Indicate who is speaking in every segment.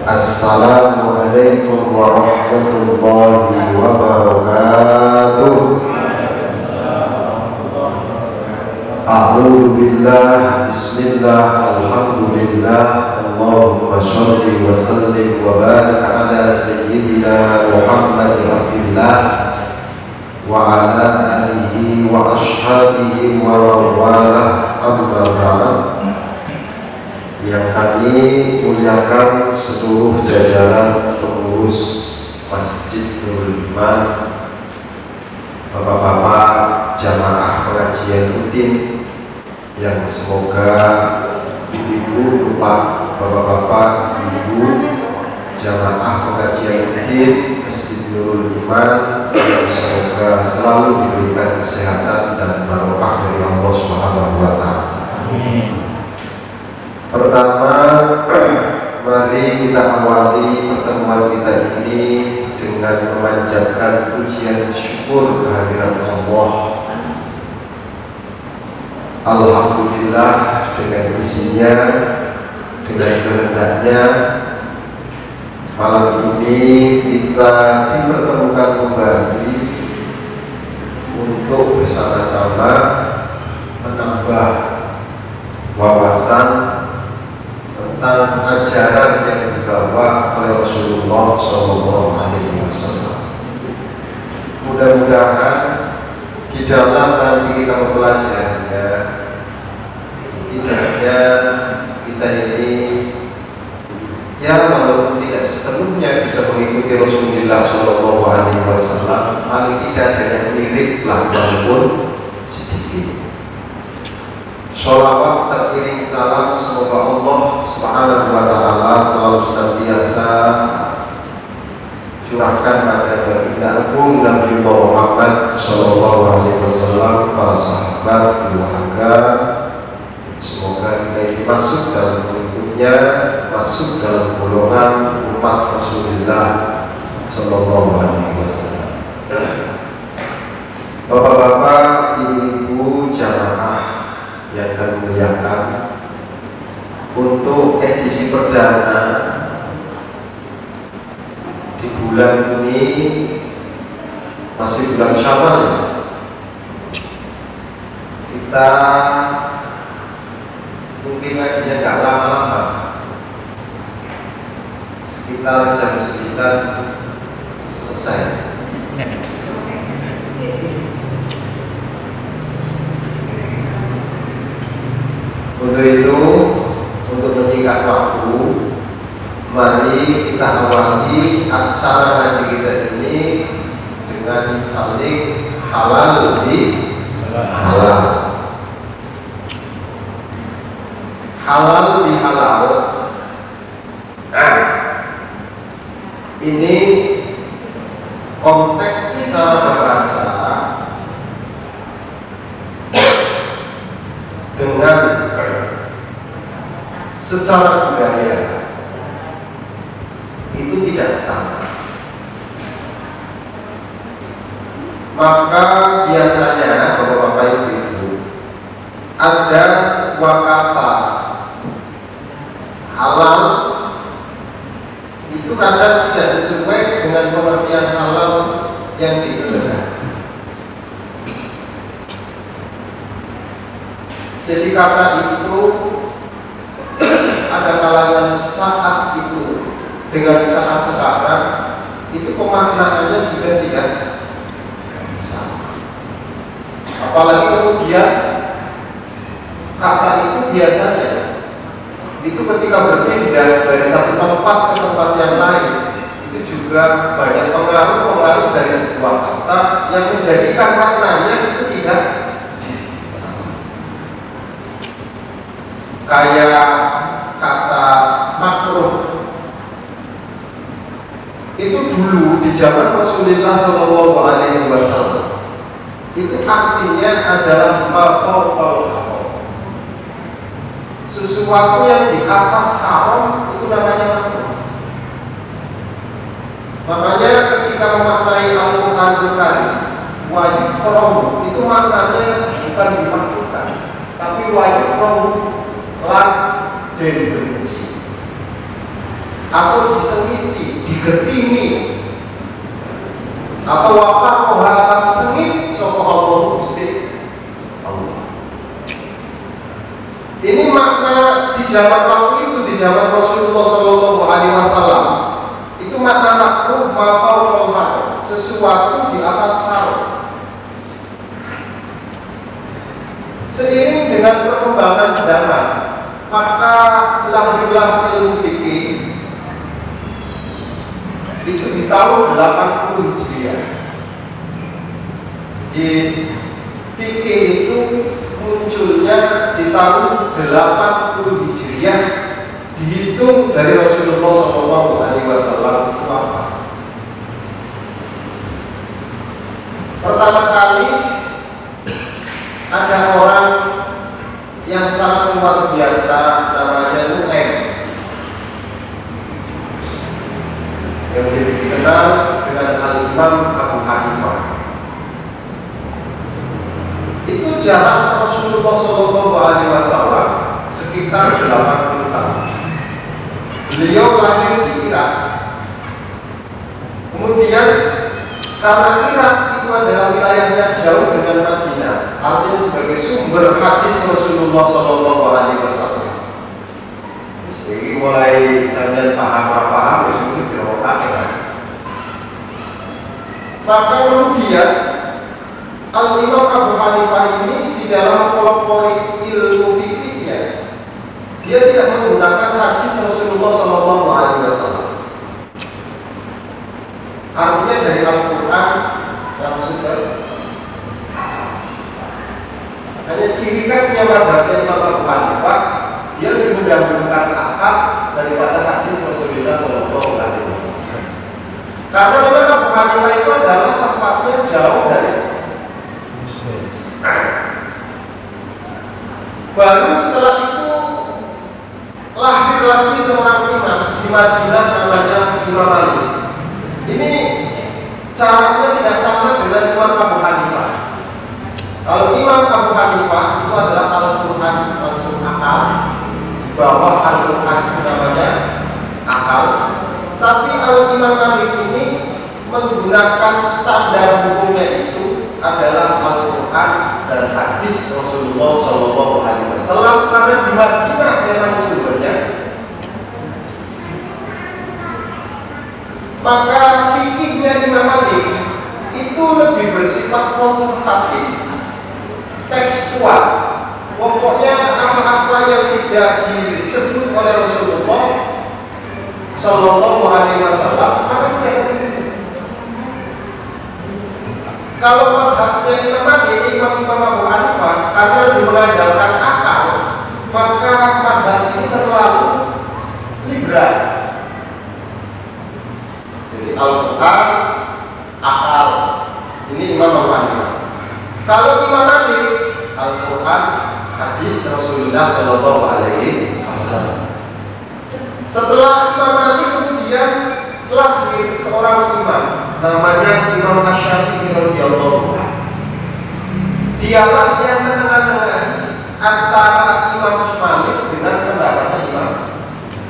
Speaker 1: Assalamualaikum warahmatullahi wabarakatuh. A'udzu billah, bismillah, alhamdulillah, Allahumma sholli wa sallim wa barik ala sayyidina Muhammad abdillah wa ala alihi wa ashabihi wa walah, amma ba'd. Yang kami muliakan seluruh jajaran pengurus Masjid Nurul Iman, bapak-bapak jamaah pengajian rutin, yang semoga ibu-ibu berupa bapak-bapak ibu jamaah pengajian rutin Masjid Nurul Iman, yang semoga selalu diberikan kesehatan dan barokah dari Allah Subhanahu wa Ta'ala. Pertama, mari kita awali pertemuan kita ini dengan memanjatkan pujian syukur kehadirat Allah. Alhamdulillah, dengan isinya, dengan kehendaknya, malam ini kita dipertemukan kembali untuk bersama-sama menambah wawasan tentang ajaran yang dibawa oleh Rasulullah SAW. Mudah-mudahan di dalam nanti kita mempelajarinya, setidaknya kita ini, ya walaupun tidak sepenuhnya bisa mengikuti Rasulullah SAW, paling tidak ada yang mirip lah walaupun sedikit. Sholawat terkiring salam, semoga Allah Subhanahu wa Ta'ala selalu senantiasa curahkan pada baginda agung Nabi Muhammad Sallallahu Alaihi Wasallam, para sahabat, keluarga. Semoga kita ini masuk dalam pengikutnya, masuk dalam golongan umat Rasulullah Sallallahu Alaihi Wasallam. Bapak-bapak, ibu-ibu jamaah yang kami muliakan, untuk edisi perdana di bulan ini, masih bulan Syawal ya, kita mungkin ngajinya nggak lama-lama, sekitar jam 9 selesai. Untuk itu, untuk menyingkat waktu, mari kita awali acara ngaji kita ini dengan saling halal lebih halal. Halal lebih halal. Ini konteks secara bahasa dengan secara budaya itu tidak sama. Maka biasanya bapak-bapak ibu, ada sebuah kata halal itu kadang tidak sesuai dengan pengertian halal yang digunakan. Jadi kata itu ada kalanya saat itu dengan saat sekarang itu pemaknaannya sudah tidak sama. Apalagi kemudian kata itu biasanya itu ketika berpindah dari satu tempat ke tempat yang lain, itu juga banyak pengaruh-pengaruh dari sebuah kata yang menjadikan maknanya itu tidak sama. Kayak kata makruh itu dulu di zaman Rasulullah Shallallahu Alaihi Wasallam itu artinya adalah mafauqal haram, sesuatu yang di atas haram itu namanya makruh. Makanya ketika memaknai Al-Quran Karim wajib kromu itu maknanya bukan dimakruhkan, tapi wajib kromu lan dan benci atau disengiti, digetimi atau wafakoh halakan sengit sopa Allah Gusti Allah. Ini makna di zaman waktu itu, di zaman Rasulullah Shallallahu Alaihi Wasallam itu makna makruh mafauqal haram, sesuatu di atas haram. Seiring dengan perkembangan zaman, maka lahirlah ilmu fikih itu di tahun 80 Hijriah. Di fikih itu munculnya di tahun 80 Hijriah, dihitung dari Rasulullah SAW itu wafat. Pertama kali ada orang yang sangat luar biasa, namanya Nu'aim, yang lebih dikenal dengan Al-Imam Abu Hanifah. Itu jarak Rasulullah SAW sekitar 80 tahun. Beliau lahir di Irak. Kemudian karena Irak itu adalah wilayahnya jauh dengan Madinah, artinya sebagai sumber hadis Rasulullah SAW. Jadi mulai jangan paham-paham itu dirokakan. Maka kemudian Al-Imam Abu Hanifah ini di dalam kelompok ilmu fikihnya dia tidak menggunakan hadis Rasulullah SAW. Artinya dari Al-Quran langsung ke hanya ciri khasnya mazhabnya Imam Abu Hanifah, dia lebih mendahulukan akal daripada hadis Rasulullah SAW. Karena memang Abu Hanifah itu adalah tempatnya jauh dari baru setelah itu lahir lagi seorang imam di Madinah namanya Imam Malik. Ini caranya tidak sama dengan Imam Abu Hanifah. Kalau Imam Abu Hanifah itu adalah Al-Quran langsung akal, di bawah Al-Quran itu namanya akal. Tapi Al-Imam Malik ini menggunakan standar hukumnya itu adalah Al-Quran dan hadis Rasulullah SAW, karena di Madinah memang sumbernya. Maka fikihnya Imam Malik itu lebih bersifat konservatif, tekstual. Pokoknya apa-apa yang tidak disebut oleh Rasulullah SAW maka tidak begitu. Kalau mazhabnya Imam Malik, Imam Abu Hanifah, karena lebih mengandalkan akal, maka mazhab ini terlalu liberal. Jadi Al-Quran, akal, ini Imam Abu Hanifah. Kalau Imam Malik, Al-Quran, hadis Rasulullah SAW. Setelah Imam Malik kemudian lahir seorang imam namanya Imam Asy-Syafi'i radhiyallahu anhu. Dialah yang menengahi antara Imam Malik dengan pendapatnya Imam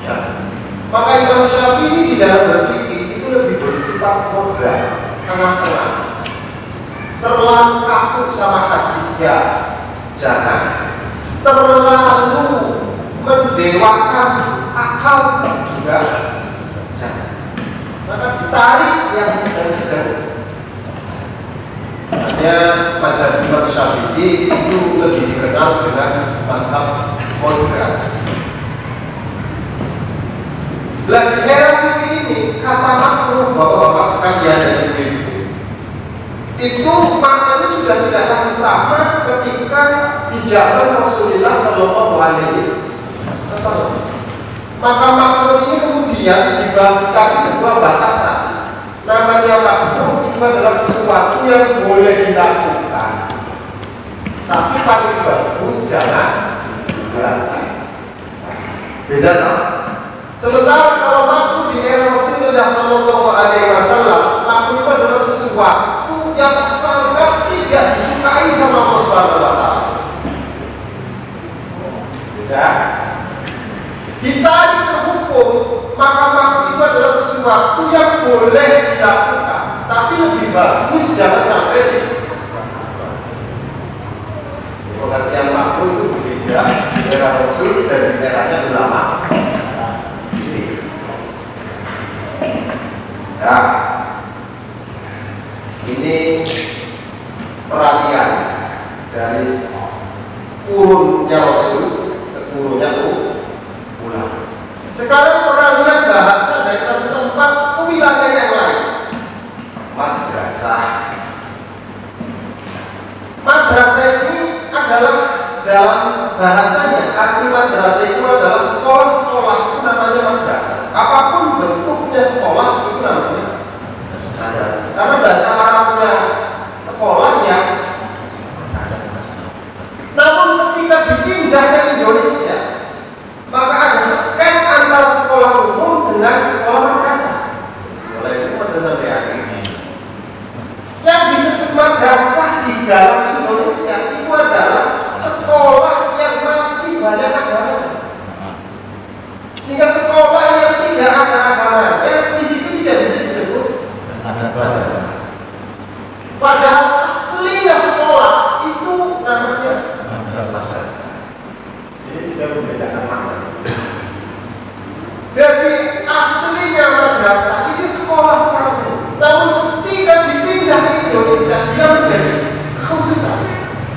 Speaker 1: Syafi'i. Maka Imam Syafi'i di dalam berfikih itu lebih bersifat moderat, tengah-tengah. Terlalu kaku sama hadisnya, jangan. Terlalu mendewakan akal juga jangan. Maka ditarik yang sedang-sedang. Hanya mazhab Imam Syafi'i itu lebih dikenal dengan mazhab moderat. Di era fikih ini kata makruh, bapak-bapak sekalian dan ibu-ibu, itu maknanya sudah tidak lagi sama ketika di zaman Rasulullah SAW. Maka makruh ini kemudian dikasih sebuah batasan. Namanya makruh itu adalah sesuatu yang boleh dilakukan, tapi paling bagus jangan dilakukan. Beda tak? Sementara kalau makruh di era Rasulullah Shallallahu Alaihi Wasallam, makruh itu adalah sesuatu yang sangat tidak disukai sama Allah Subhanahu Wa Taala. Beda. Ditarik ke hukum, maka makruh itu adalah sesuatu yang boleh dilakukan, tapi lebih bagus jangan sampai dilakukan. Pengertian makruh itu berbeda di era Rasul dan di eranya ulama. Ya, ini peralihan dari kurunnya Rasul ke kurunnya ulama. Sekarang peralihan bahasa dari satu tempat ke wilayah yang lain. Madrasah. Madrasah ini adalah dalam bahasanya, arti madrasah itu adalah sekolah-sekolah, itu namanya madrasah. Apapun bentuknya sekolah itu namanya madrasah. Karena bahasa Arabnya sekolah yang madrasah. Namun ketika dipindah ke Indonesia, maka ada seken antara sekolah umum dengan sekolah madrasah. Sekolah itu madrasah PAI. Yang disebut madrasah di dalam Indonesia itu adalah sekolah yang masih banyak agamanya. Sehingga sekolah yang tidak ada agamanya di situ tidak bisa disebut madrasah. Padahal aslinya sekolah itu namanya madrasah. Jadi tidak membedakan makna. Jadi aslinya madrasah itu sekolah secara umum. Namun ketika dipindah ke Indonesia dia menjadi khususan.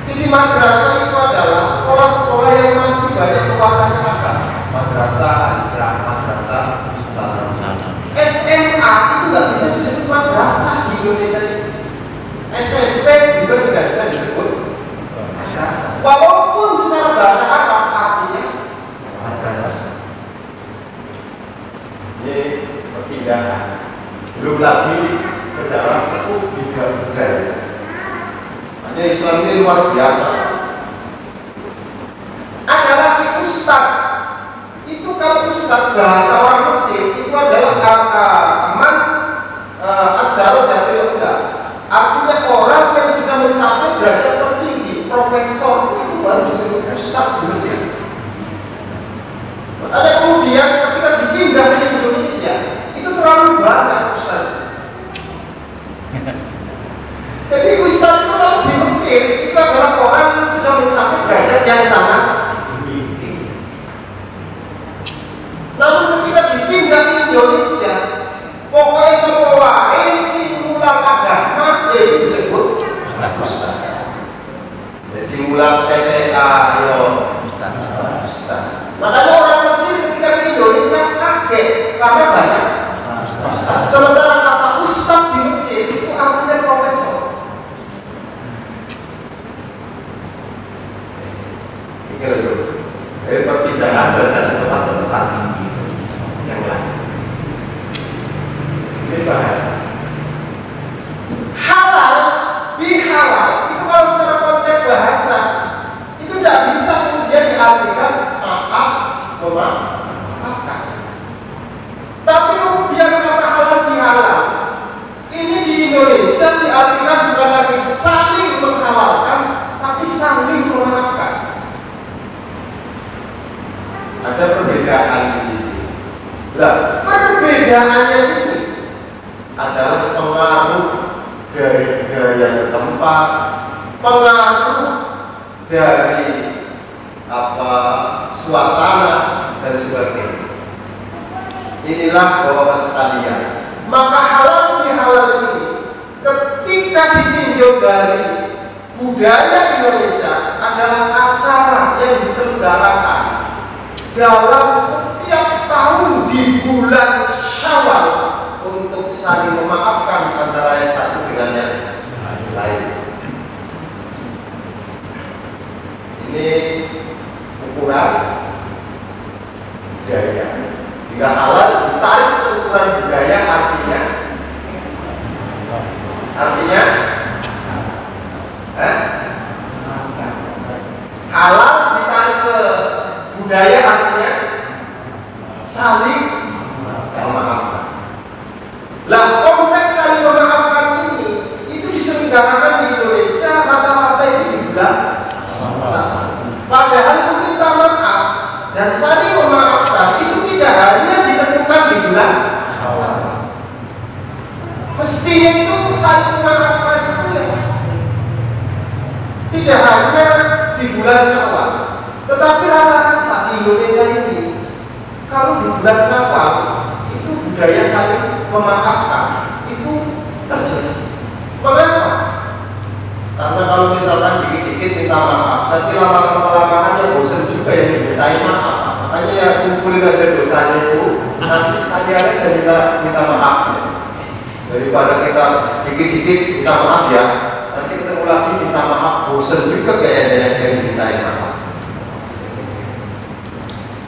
Speaker 1: Jadi madrasah itu adalah sekolah-sekolah yang masih banyak keluarkannya agama. Madrasah, alikrah, madrasah, sana. SMA itu nggak bisa disebut madrasah di Indonesia ini. SMP juga tidak bisa disebut madrasah. Walaupun secara bahasa Arab artinya madrasah. Ini perpindahan. Belum lagi ke dalam suku budaya. Hanya Islam ini luar biasa. Ada lagi ustad. Itu kalau ustad bahasa orang Mesir itu adalah aman ad-darajatil ula. Artinya orang yang sudah mencapai derajat tertinggi, profesor, itu baru disebut ustad di Mesir. Makanya kemudian ketika dipindah ke Indonesia, itu terlalu banyak ustad. Jadi ustad itu kalau di Mesir itu adalah orang yang sudah mencapai derajat yang sangat tinggi. Namun ketika dipindah ke Indonesia, pokoknya sekolah si mulang agama itu disebut ustad. Jadi mulang TTA yo ustad. Makanya orang Mesir ketika di Indonesia kaget karena banyak ustad. Sementara kata ustad di Mesir itu artinya profesor. Pikir dulu, dari perpindahan dari satu tempat ke tempat yang lain. Ini bahasa. Halal, bihalal itu kalau secara konteks bahasa itu tidak bisa kemudian diartikan maaf, memaafkan. Tapi kemudian kata halal bihalal ini di Indonesia diartikan bukan lagi saling menghalalkan, tapi saling memaafkan. Ada perbedaan di sini. Nah, perbedaannya ini adalah pengaruh dari gaya setempat, pengaruh dari suasana dan sebagainya. Inilah Bapak sekalian. Maka halal bihalal ini ketika ditinjau dari budaya Indonesia adalah acara yang diselenggarakan dalam setiap tahun di bulan Syawal untuk saling memaafkan antara yang satu dengan yang lain. Ini ukuran budaya. Tidak halal ditarik ke ukuran budaya, artinya halal ditarik ke budaya, artinya saling memaafkan. Lah konteks saling memaafkan ini itu diselenggarakan di Indonesia rata-rata itu di bulan sama. Padahal meminta maaf dan saling memaafkan itu tidak hanya ditentukan di bulan sama. Mestinya itu saling memaafkan itu ya tidak hanya di bulan Syawal, tetapi rata-rata di Indonesia ini kalau di bulan Syawal itu budaya saling memaafkan itu terjadi. Mengapa? Karena kalau misalkan dikit-dikit minta maaf, nanti lama-lama ya bosan juga yang dimintai maaf. Makanya ya kumpulin aja dosanya itu, nanti sekalian aja minta maaf ya. Daripada kita dikit-dikit minta maaf ya, nanti ketemu lagi minta maaf, bosan juga kayaknya yang dimintai maaf.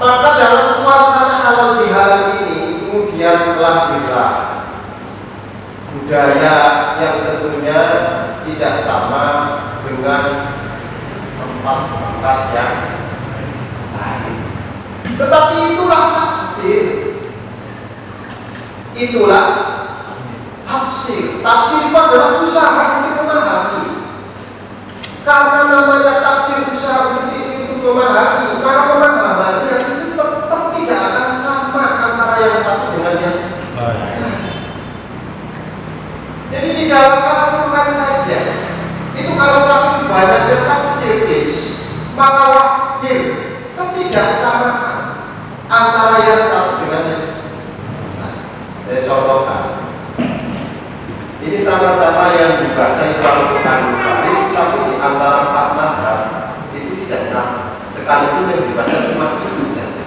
Speaker 1: Maka dalam suasana halal bihalal ini kemudian lahirlah budaya yang tentunya tidak sama dengan tempat-tempat yang lain. Tetapi itulah tafsir. Itulah tafsir. Tafsir itu adalah usaha untuk memahami. Karena namanya tafsir usaha untuk memahami, maka pemahamannya itu tetap tidak akan sama antara yang satu dengan yang lain. Jadi di dalam Al-Quran saja itu kalau satu banyaknya tafsir maka wahid ketidaksamaan antara yang satu dengan yang lain. Saya contohkan. Ini sama-sama yang dibaca itu Al-Quran tapi di antara empat mazhab itu tidak sama. Sekalipun yang dibaca cuma itu saja.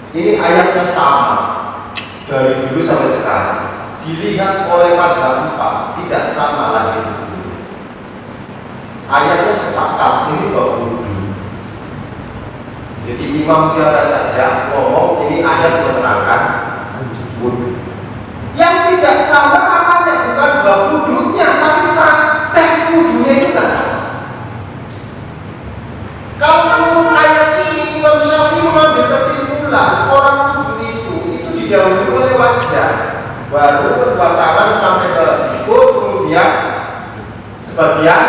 Speaker 1: Ini ayatnya sama dari dulu sampai sekarang. Dilihat oleh mazhab 4 tidak sama lagi. Ayatnya sepakat ini bagus. Jadi imam siapa saja ngomong ini ayat menerangkan wudhu. Yang tidak sama apanya bukan bab wudhunya, tapi praktek wudhunya itu tidak sama. Kalau ayat ini Imam Syafi'i mengambil kesimpulan orang wudhu itu didahului oleh wajah, baru kedua tangan sampai ke sikut, kemudian sebagian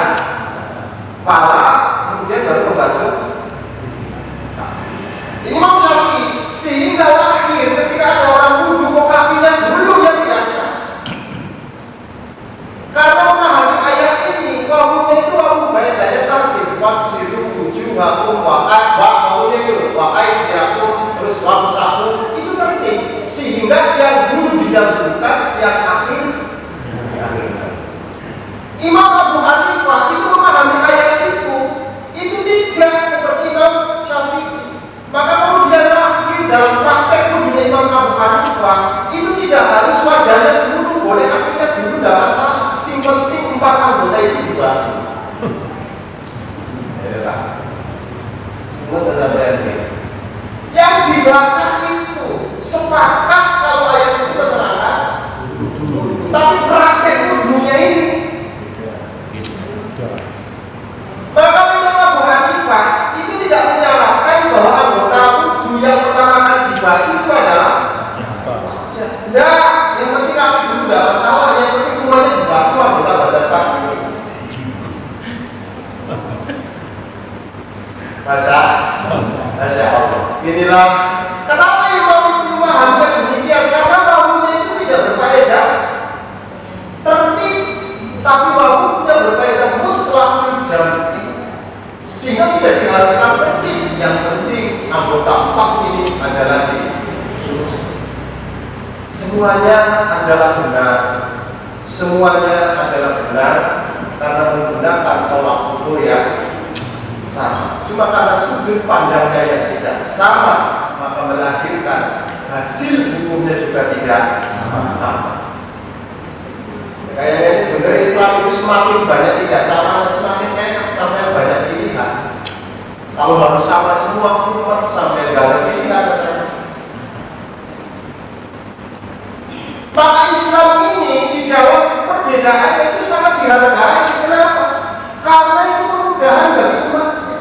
Speaker 1: kepala, kemudian baru membasuh. Ini Imam Syafi'i sehingga lahir ketika ada orang wudhu kok kakinya dulu yang tidak sah. Karena memahami ayat ini, wawunya itu wawu bayatnya tartib wasilu wujuhakum wa'aunya itu wa'aidiakum terus wamsahu itu tertib sehingga yang dulu didahulukan yang akhir. Imam Abu Hanifah itu memahami ayat itu tidak seperti Imam Syafi'i. Maka kemudian lahir dalam praktek wudhunya Imam Abu Hanifah itu tidak harus wajahnya dulu, boleh kakinya dulu, tidak masalah. Sing penting 4 anggota itu dibasuh. Semua tetap yang dibaca itu sepakat kalau ayat itu menerangkan, tapi praktek wudhunya ini. Maka Imam Abu Hanifah itu tidak menyalahkan bahwa anggota wudhu yang pertama kali dibasuh itu adalah wajah. Tidak, yang penting kaki dulu tidak masalah, yang penting semuanya dibasuh anggota badan kaki. Masya Allah. Inilah kenapa Imam itu memahami demikian, karena wawunya itu tidak berfaedah tertib, tapi wawunya berfaedah mutlak jam'i, sehingga tidak diharuskan tertib yang semuanya adalah benar, semuanya adalah benar karena menggunakan tolak ukur yang sama. Cuma karena sudut pandangnya yang tidak sama, maka melahirkan hasil hukumnya juga tidak sama. Kayaknya ini sebenarnya Islam itu semakin banyak tidak sama, semakin enak sampai banyak pilihan. Kalau harus sama semua umat sampai gak ada pilihan. Maka Islam ini di dalam perbedaannya itu sangat dihargai. Kenapa? Karena itu kemudahan bagi umatnya.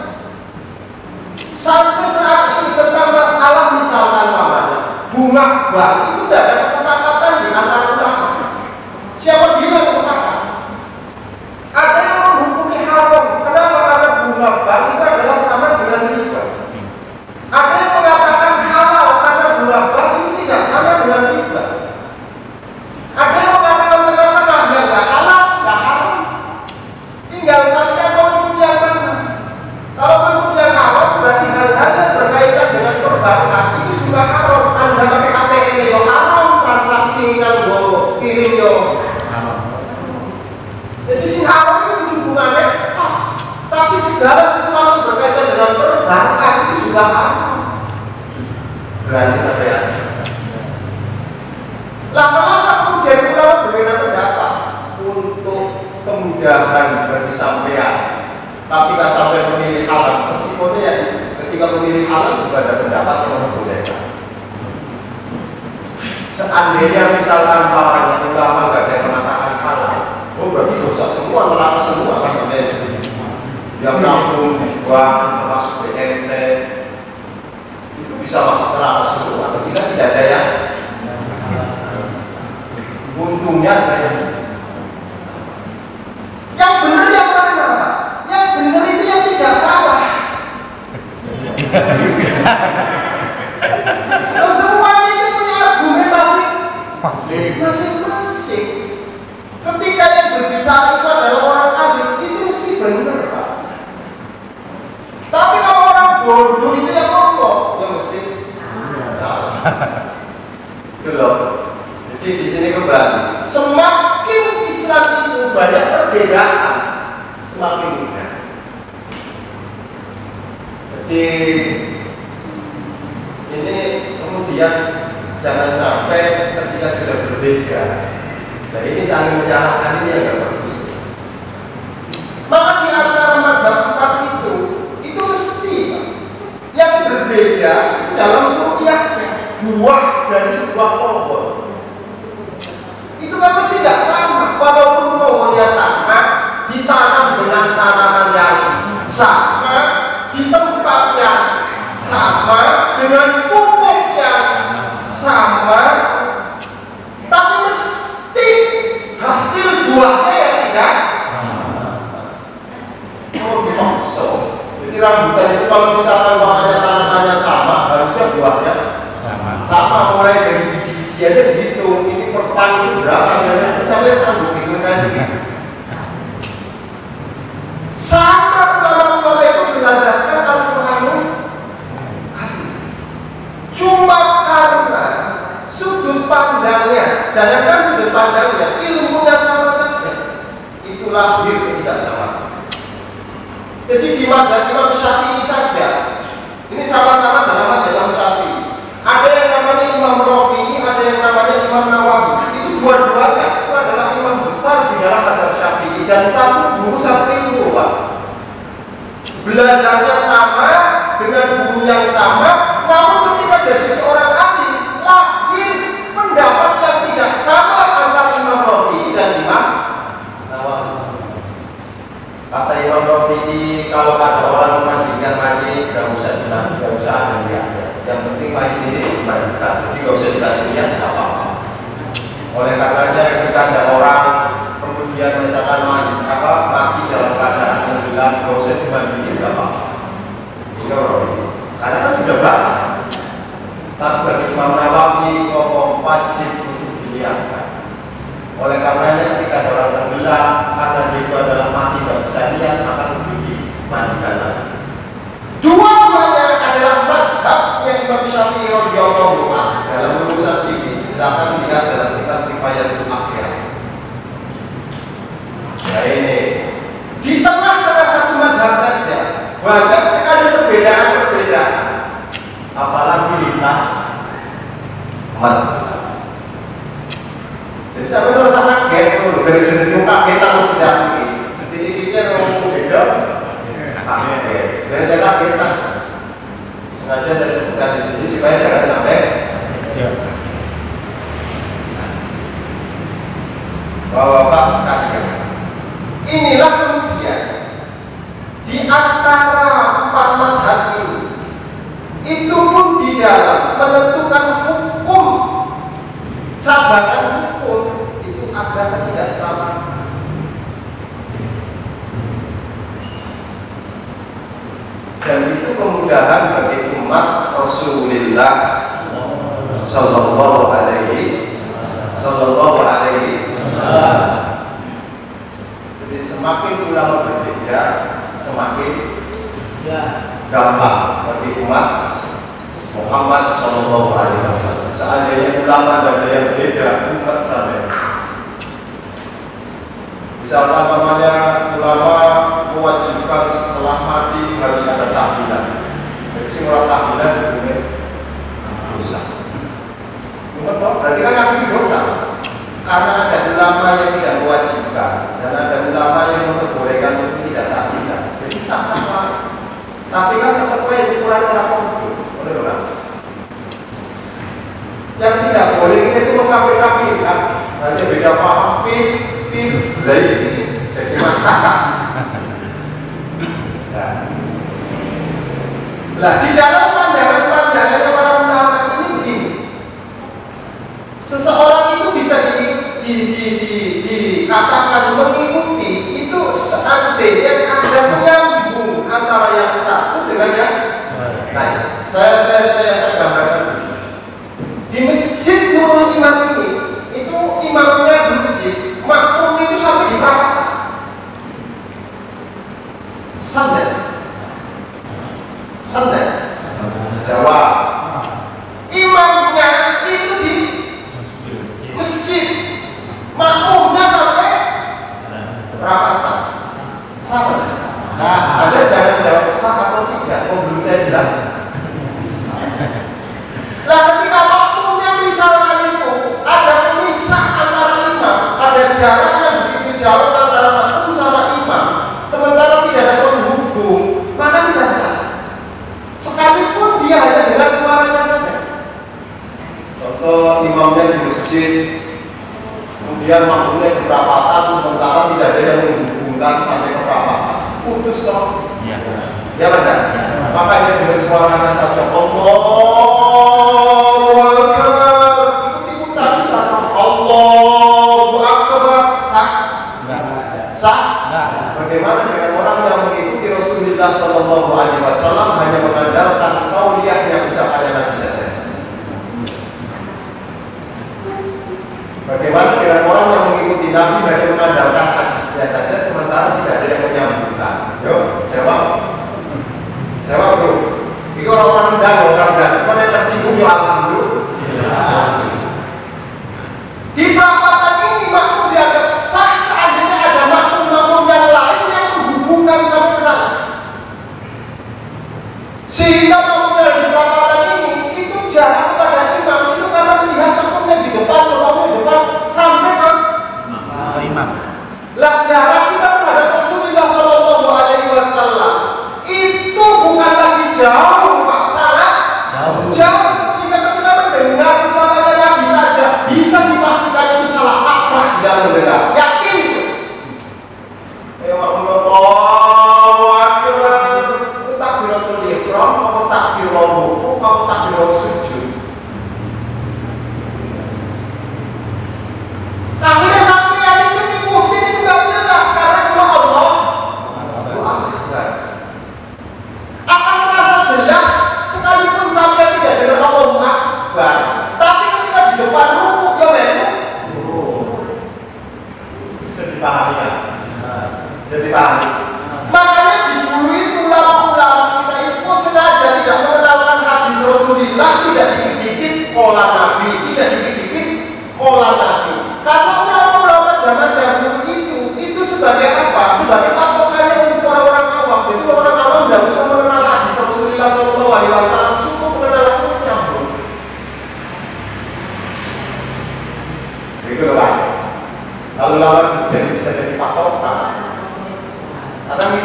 Speaker 1: Sampai saat ini tentang masalah misalkan namanya bunga bank itu tidak ada kesepakatan di antara ulama. Siapa bilang sepakat? Ada yang menghukumi haram. Kenapa? Karena bunga bank itu adalah sama dengan riba. Ada yang mengatakan halal karena bunga bank itu tidak sama dengan riba. Ada yang mengatakan tengah-tengah, yang nggak halal, nggak haram. Tinggal sampai mengikuti yang mana. Kalau mengikuti yang haram berarti hal-hal yang berkaitan dengan perbankan itu juga haram. Anda pakai ATM itu haram, transaksi kan kirim yo. Jadi si haram itu hubungannya, tapi segala sesuatu berkaitan dengan perbankan itu juga haram. Berani apa ya? Lama-lama kemudian ulama berbeda pendapat untuk kemudahan bagi sampean. Tapi tidak sampai memilih halal, resikonya ya ketika memilih halal juga ada pendapat yang membolehkan. Seandainya misalkan para ulama nggak ada yang mengatakan halal, oh berarti dosa semua, neraka semua kan yang nabung dibuang, termasuk BMT itu bisa masuk neraka semua. Ketika tidak ada yang untungnya ada yang benar yang mana? Yang benar itu yang tidak salah. Kalau semuanya itu punya argumen masing-masing. Ketika yang berbicara itu adalah orang alim, itu mesti benar, Pak. Tapi kalau orang bodoh itu yang ngomong, ya mesti salah. Itu loh. Jadi di sini kembali, semakin Islam itu banyak perbedaan, semakin mudah. Jadi ini kemudian jangan sampai ketika sudah berbeda. Nah ini saling menyalahkan ini yang tidak bagus. Maka di antara mazhab empat itu mesti yang berbeda itu dalam ru'yahnya, buah dari sebuah pohon. Itu kan mesti tidak sama, walaupun pohonnya sama, ditanam dengan tanaman yang sama, di tempat yang sama, dengan pupuk yang sama, tapi mesti hasil buahnya yang tidak sama. Oh, dipaksa. Jadi rambutan itu kalau misalkan warnanya tanamannya sama, harusnya buahnya sama, mulai dari biji-biji aja begitu. Ini perpan itu berapa ya? Sampai sanggup gitu kan? Sama ulama-ulama itu berlandaskan Al-Quran. Cuma karena sudut pandangnya, jangankan sudut pandangnya, ilmunya sama saja, itu lahir ketidaksamaan. Jadi di mazhab Imam Syafi'i saja, ini sama-sama dalam mazhab Imam Syafi'i. Ada yang namanya Imam Rafi'i, ada yang namanya Imam Nawawi. Itu dua-duanya itu adalah imam besar di dalam mazhab Syafi'i dan satu guru satu ilmu, Pak. Belajarnya sama dengan guru yang sama, namun ketika jadi seorang alim lahir pendapat yang tidak sama antara Imam Rafi'i dan Imam Nawawi. Kata Imam Rafi'i, kalau ada orang memandikan mayit, tidak usah ada niat. Yang penting mayit ini dimandikan, jadi tidak usah dikasih niat, tidak apa-apa. Oleh karenanya ketika ada orang kemudian misalkan mati dalam keadaan tenggelam, tidak usah dimandikan, tidak apa-apa. Karena kan sudah basah. Tapi bagi Imam Nawawi pokok wajib untuk diniatkan. Oleh karenanya ketika ada orang tenggelam, karena dia itu adalah mati dan bisa niat, maka itu dimandikan lagi. Dua-duanya adalah mazhab yang Imam Syafi'i radhiyallahu anhu dalam urusan fikih. Silakan lihat banyak sekali perbedaan-perbedaan, apalagi lintas umat. Jadi sampai terus kaget, dari jenis kaget harus tidak mungkin. Jadi pikir orang beda, kaget. Dan jangan kaget. Sengaja saya sebutkan di sini supaya jangan sampai. Bapak sekalian, inilah kemudian di antara empat mazhab ini, itu pun di dalam menentukan hukum, cabangan hukum itu ada ketidaksamaan. Dan itu kemudahan bagi umat Rasulullah Sallallahu Alaihi Jadi semakin ulama berbeda, semakin gampang bagi umat Muhammad Sallallahu Alaihi Wasallam. Seandainya ulama dan ada yang beda, umat sampai. Misalkan namanya ulama mewajibkan setelah mati harus ada tahlilan. Jadi semua tahlilan hukumnya dosa. Berarti kan yang dosa. Karena ada ulama yang tidak mewajibkan dan ada ulama yang memperbolehkan untuk tidak tahlilan. Jadi sah-sah. Tapi kan tetap ukuran orang bodoh. Yang tidak boleh kita itu mengkafir-kafir kan. Hanya beda paham pil jadi masalah. Nah, di dalam pandangan-pandangannya para ulama ini begini. Seseorang itu bisa dikatakan mengikuti itu seandainya ada menyambung antara yang satu dengan yang lain. Saya gambarkan di masjid Nurul Imam ini, itu imamnya di masjid, makmumnya itu sampai di perapatan. Sandal. Jawab. Imamnya itu di masjid, makmumnya sampai perapatan. Sama. Anda jangan jawab sah atau tidak, belum saya jelaskan. Lah ketika makmumnya misalkan itu ada pemisah antara imam, ada jarak yang begitu jauh antara makmum sama imam, sementara tidak ada penghubung, maka tidak sah. Sekalipun dia hanya dengar suaranya saja. Contoh imamnya di masjid, kemudian makmumnya di perapatan, sementara tidak ada yang menghubungkan sampai ke perapatan. Putus toh. Ya benar. Makanya dengan suaranya saja Allahu Akbar, ikut-ikutan sama Allahu Akbar, sah? Sah? Bagaimana dengan orang yang mengikuti Rasulullah Sallallahu Alaihi Wasallam hanya mengandalkan qauliyahnya ucapannya Nabi saja? Bagaimana dengan orang yang mengikuti Nabi hanya mengandalkan hadisnya saja, sementara tidak ada yang menyambungkan? Yuk, jawab. Jawab bro. Itu orang rendah. Cuma yang tersinggung ya alhamdulillah. Di perapatan ini makmum dianggap sah seandainya ada makmum yang lain yang menghubungkan sampai ke sana. Sehingga makmumnya di perapatan ini itu jarak pada imam itu karena melihat makmumnya di depan sampai ke imam. Lah jarak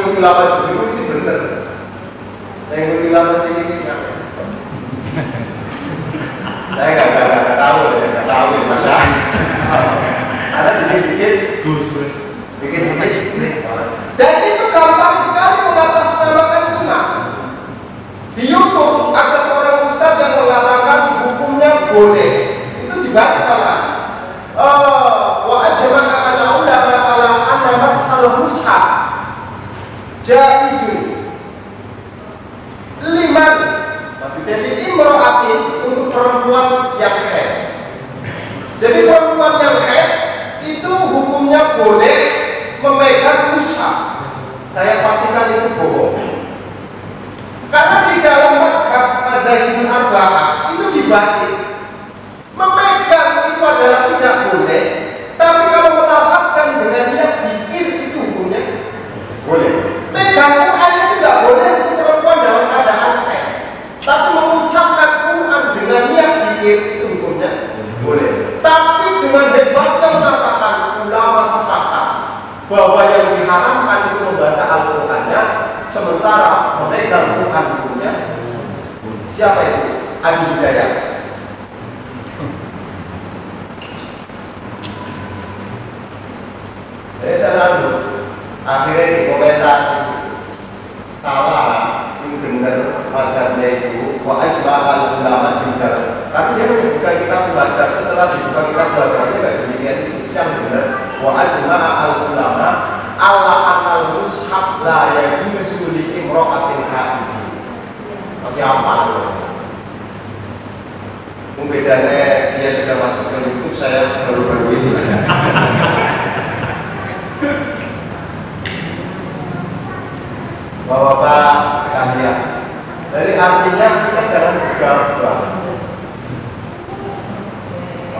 Speaker 1: ngikuti ulama dulu sih bener. Yang ngikuti ulama sini ya. Saya nggak tahu ya masa. Ada bikin dan itu gampang sekali mengatasnamakan imam. Di YouTube ada seorang ustaz yang mengatakan hukumnya boleh. Itu dibalik malah. Wa ajma'a ala ulama ala anna mas'al mushaf jaizun liman, maksudnya di imra'atin, untuk perempuan yang haid. Jadi perempuan yang haid itu hukumnya boleh memegang mushaf. Saya pastikan itu bohong. Karena di dalam madzhabul arba'ah itu dibalik. Memegang itu adalah tidak boleh, tapi kalau melafazkan dengan niat zikir itu hukumnya boleh. Pegang Quran itu tidak boleh untuk perempuan dalam keadaan haid. Tapi mengucapkan Quran dengan niat zikir itu hukumnya boleh. Tapi dengan hebatnya mengatakan ulama sepakat bahwa yang diharamkan itu membaca Al-Qur'annya, sementara memegang Quran hukumnya. Siapa itu? Adi Hidayat. Jadi saya lalu akhirnya di komentar salah, ini benar mazhabnya itu wa ajma'al ulama juga. Tapi dia membuka kitab mazhab, setelah dibuka kitab mazhabnya nggak demikian, itu yang benar wa ajma'al ulama ala anal mushaf la yajuzu li imra'atin haid. Masih apa? Bedanya dia sudah masuk ke YouTube, saya baru-baru ini. Bapak-bapak sekalian, jadi artinya kita jangan gegabah,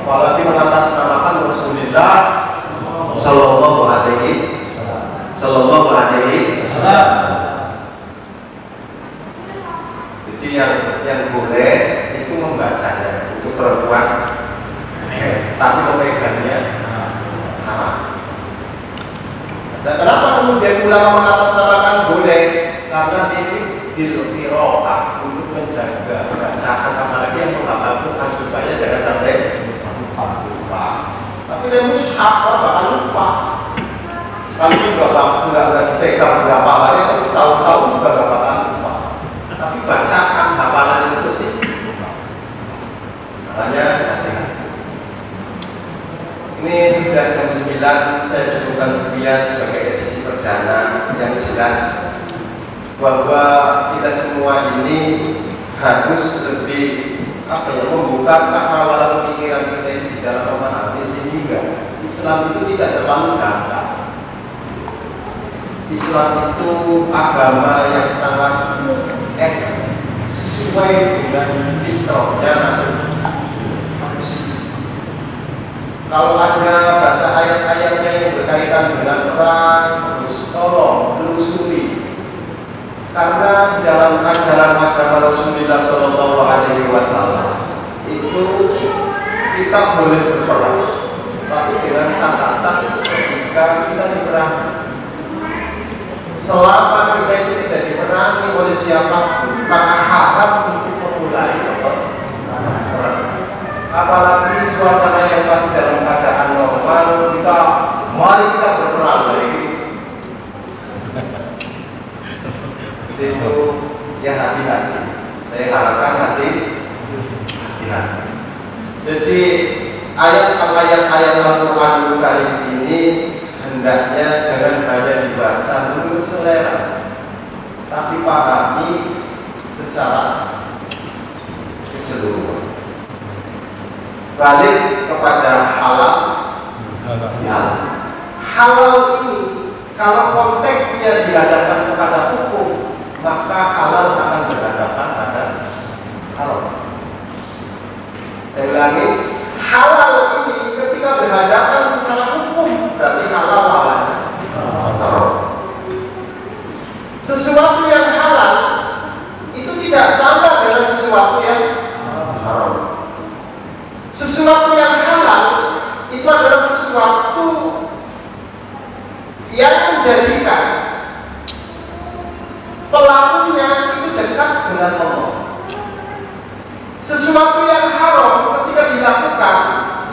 Speaker 1: apalagi mengatasnamakan Rasulullah Sallallahu Alaihi Wasallam. Jadi yang boleh itu membacanya untuk perempuan, tapi memegangnya haram. Dan kenapa kemudian ulama mengatasnamakan boleh? Karena ini dilqiroah, untuk menjaga bacaan, apalagi yang menghafal Quran supaya jangan sampai lupa. Tapi dia mushaf bakal lupa. Sekali juga nggak dipegang berapa hari, tapi tahu-tahu juga nggak bakal lupa. Tapi bacaan hafalan itu pasti. Makanya ini sudah jam 9, saya cukupkan sekian sebagai edisi perdana yang jelas bahwa kita semua ini harus lebih membuka cakrawala pemikiran kita ini di dalam memahami, sehingga Islam itu tidak terlalu gampang. Islam itu agama yang sangat sesuai dengan fitrahnya. Kalau Anda baca ayat-ayatnya yang berkaitan dengan perang, terus tolong telusuri. Karena dalam ajaran agama Rasulullah Shallallahu Alaihi Wasallam itu kita boleh berperang, tapi dengan catatan ketika kita diperangi. Selama kita itu tidak diperangi oleh siapapun, maka haram untuk memulai perang. Apalagi suasana yang masih dalam keadaan normal, mari kita berperang lagi. Itu ya hati-hati. Saya harapkan hati-hati. Jadi ayat-ayat Al-Quran Karim ini hendaknya jangan hanya dibaca menurut selera, tapi pahami secara keseluruhan. Balik kepada halal. Ya, halal ini kalau konteksnya dihadapkan kepada hukum, maka halal akan berhadapan pada haram. Saya ulangi, halal ini ketika berhadapan secara hukum berarti halal lawannya haram. Sesuatu yang halal itu tidak sama dengan sesuatu yang haram. Sesuatu yang halal itu adalah sesuatu yang menjadikan dekat dengan Allah. Sesuatu yang haram ketika dilakukan